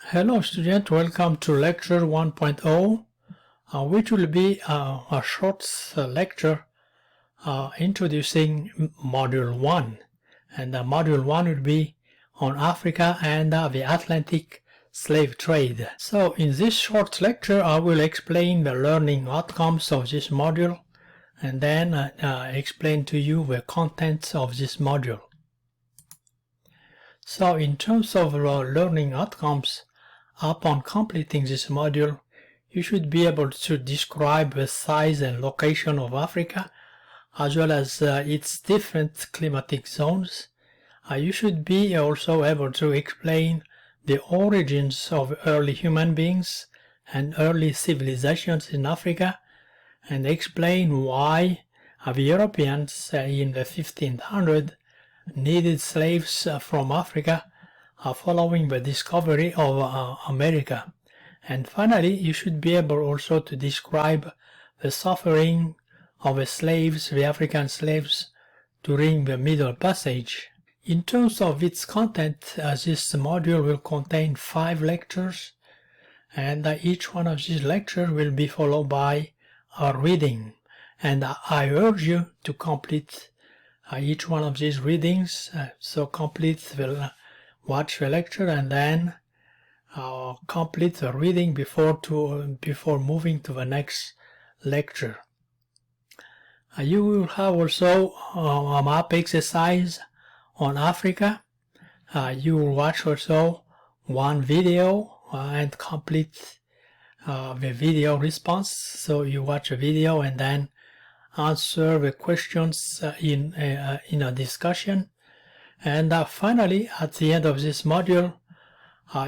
Hello students, welcome to lecture 1.0, which will be a short lecture introducing module 1. And module 1 will be on Africa and the Atlantic slave trade. So in this short lecture I will explain the learning outcomes of this module and then explain to you the contents of this module. So in terms of learning outcomes, upon completing this module, you should be able to describe the size and location of Africa, as well as its different climatic zones. You should be also able to explain the origins of early human beings and early civilizations in Africa, and explain why the Europeans in the 1500s needed slaves from Africa following the discovery of America. And finally, you should be able also to describe the suffering of the slaves, the African slaves, during the Middle Passage. In terms of its content, this module will contain 5 lectures, and each one of these lectures will be followed by a reading. And I urge you to complete each one of these readings, watch the lecture and then complete the reading before moving to the next lecture. You will have also a map exercise on Africa. You will watch also one video and complete the video response. So you watch a video and then answer the questions in a discussion. And finally, at the end of this module,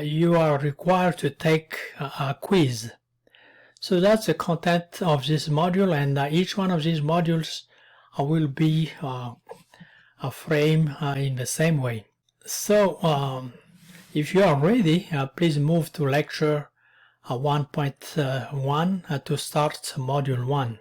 you are required to take a quiz. So that's the content of this module, and each one of these modules will be framed in the same way. So if you are ready, please move to lecture 1.1 to start module 1.